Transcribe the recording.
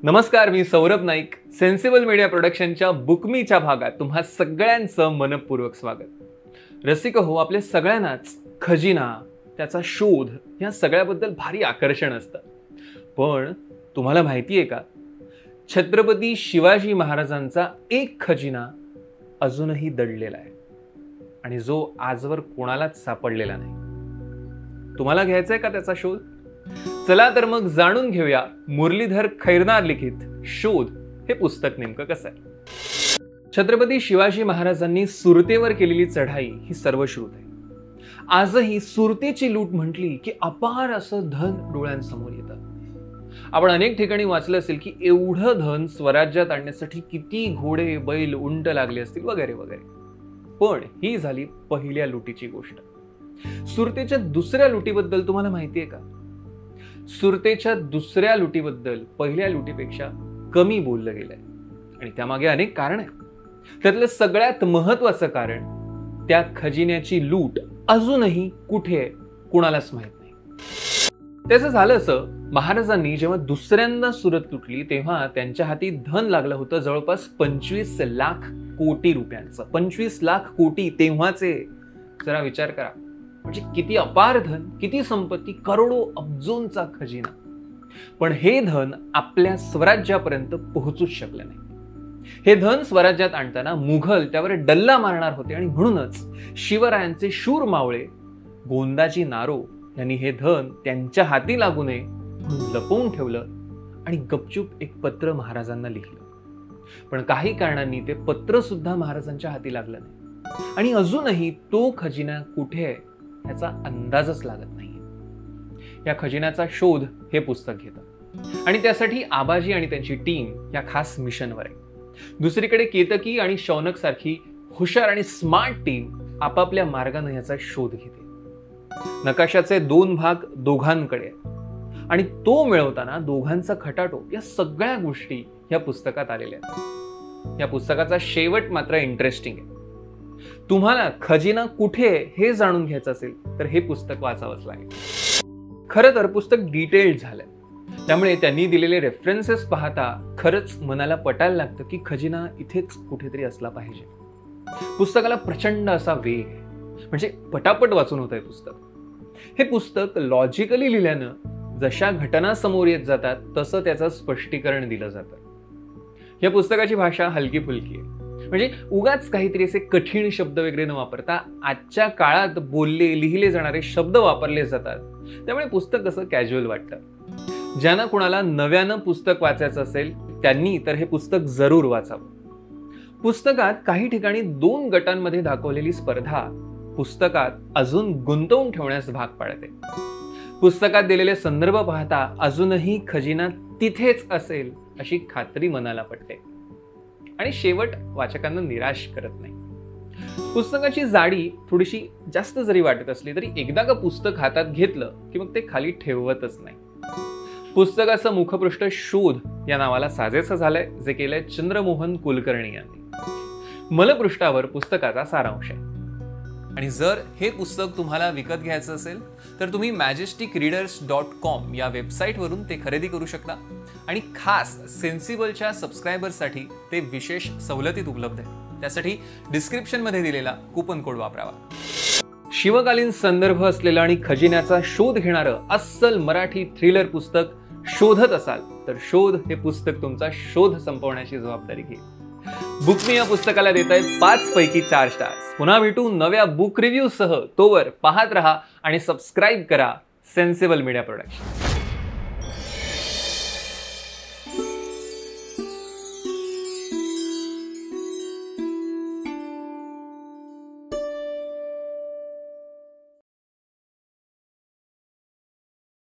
नमस्कार, मी Saurabh Naik. Sensible media प्रोडक्शनच्या बुकमीच्या भागात तुम्हा सगळ्यांचं मनपूर्वक स्वागत. रसिक हो, आपल्या सगळ्यांनाच खजिना, त्याचा शोध या सगळ्याबद्दल भारी आकर्षण असतं. पण तुम्हाला माहिती आहे का, छत्रपती शिवाजी महाराजांचा एक खजिना अजूनही दडलेला आहे आणि जो आजवर कोणालाच सापडलेला नाही. तुम्हाला घ्यायचा आहे का त्याचा शोध? चला तर मग जाणून घेऊया मुरलीधर खैरनार लिखित शोध हे पुस्तक नेमकं कसं आहे. छत्रपती शिवाजी महाराजांनी सुरतेवर केलेली चढाई ही सर्वश्रुत आहे. आजही सुरतेची लूट म्हटली की अपार असं धन डोळ्यांसमोर येतं. आपण अनेक ठिकाणी वाचलं असेल की एवढं धन स्वराज्यात आणण्यासाठी किती घोडे, बैल, उंट लागले असतील वगैरे वगैरे. पण ही झाली पहिल्या लुटीची गोष्ट. सुरतेच्या दुसऱ्या लुटीबद्दल तुम्हाला माहिती आहे का? सुरतेच्या दुसऱ्या लुटीबद्दल पहिल्या लुटीपेक्षा कमी बोललं गेलंय आणि त्यामागे अनेक कारण आहेत. त्यातलं सगळ्यात महत्वाचं कारण, त्या खजिन्याची लूट अजूनही कुठे आहे कुणालाच माहित नाही. त्याचं झालं असं, महाराजांनी जेव्हा दुसऱ्यांदा सुरत लुटली तेव्हा त्यांच्या हाती धन लागलं होतं जवळपास 25 लाख कोटी रुपयांचं. 25 लाख कोटी तेव्हाचे. जरा विचार करा, म्हणजे किती अपार धन, किती संपत्ती, करोडो अब्जोंचा खजिना. पण हे धन आपल्या स्वराज्यापर्यंत पोहोचूच शकलं नाही. हे धन स्वराज्यात आणताना मुघल त्यावर डल्ला मारणार होते आणि म्हणूनच शिवरायांचे शूर मावळे गोंदाजी नारो यांनी हे धन त्यांच्या हाती लागू नये म्हणून लपवून ठेवलं आणि गपचूप एक पत्र महाराजांना लिहिलं. पण काही कारणांनी ते पत्र सुद्धा महाराजांच्या हाती लागलं नाही आणि अजूनही तो खजिना कुठे आहे याचा अंदाजच लागत नाही. या खजिन्याचा शोध हे पुस्तक घेतं आणि त्यासाठी आबाजी आणि त्यांची टीम या खास मिशनवर आहे. दुसरीकडे केतकी आणि शौनक सारखी हुशार आणि स्मार्ट टीम आपापल्या मार्गाने याचा शोध घेते. नकाशाचे 2 भाग दोघांकडे आहेत आणि तो मिळवताना दोघांचा खटाटोप या सगळ्या गोष्टी या पुस्तकात आलेल्या आहेत. या पुस्तकाचा शेवट मात्र इंटरेस्टिंग आहे. तुम्हाला खजिना कुठे हे जाणून घ्यायचं असेल तर हे पुस्तक वाचावंच लागेल. खरं तर पुस्तक डिटेल्ड झालंय, त्यामुळे त्यांनी दिलेले रेफरन्सेस पाहता खरंच मनाला पटायला लागतं की खजिना इथेच कुठेतरी असला पाहिजे. पुस्तकाला प्रचंड असा वेग आहे, म्हणजे पटापट वाचून होत आहे पुस्तक. हे पुस्तक लॉजिकली लिहिल्यानं जशा घटना समोर येत जातात तसं त्याचं स्पष्टीकरण दिलं जातं. या पुस्तकाची भाषा हलकी फुलकी आहे, म्हणजे उगाच काहीतरी असे कठीण शब्द वगैरे न वापरता आजच्या काळात बोलले लिहिले जाणारे शब्द वापरले जातात. त्यामुळे पुस्तक असं कॅज्युअल वाटतं. ज्यांना कुणाला नव्यानं पुस्तक वाचायचं असेल त्यांनी तर हे पुस्तक जरूर वाचावं. पुस्तकात काही ठिकाणी 2 गटांमध्ये दाखवलेली स्पर्धा पुस्तकात अजून गुंतवून ठेवण्यास भाग पाडते. पुस्तकात दिलेले संदर्भ पाहता अजूनही खजिना तिथेच असेल अशी खात्री मनाला पटते आणि शेवट वाचकांना निराश करत नाही. पुस्तकाची जाडी थोडीशी जास्त जरी वाटत असली तरी एकदा का पुस्तक हातात घेतलं की मग ते खाली ठेवतच नाही. पुस्तकाचं मुखपृष्ठ शोध या नावाला साजेसं झालंय, जे केलंय चंद्रमोहन कुलकर्णी यांनी. मलपृष्ठावर पुस्तकाचा सारांश आहे. आणि जर हे पुस्तक तुम्हाला विकत घ्यायचं असेल तर तुम्ही majesticreaders.com या वेबसाईटवरून ते खरेदी करू शकता आणि खास सेन्सिबलच्या सबस्क्रायबर्ससाठी ते विशेष सवलतीत उपलब्ध आहे. त्यासाठी डिस्क्रिप्शनमध्ये दिलेला कूपन कोड वापरावा. शिवकालीन संदर्भ असलेलं आणि खजिन्याचा शोध घेणारं अस्सल मराठी थ्रिलर पुस्तक शोधत असाल तर शोध हे पुस्तक तुमचा शोध संपवण्याची जबाबदारी घेईल. बुकमी या पुस्तकाला देत आहेत 5 पैकी 4 स्टार्स. पुन्हा भेटू नव्या बुक रिव्ह्यू सह. तोवर पाहत रहा आणि सबस्क्राईब करा सेन्सिबल मीडिया प्रोडक्शन.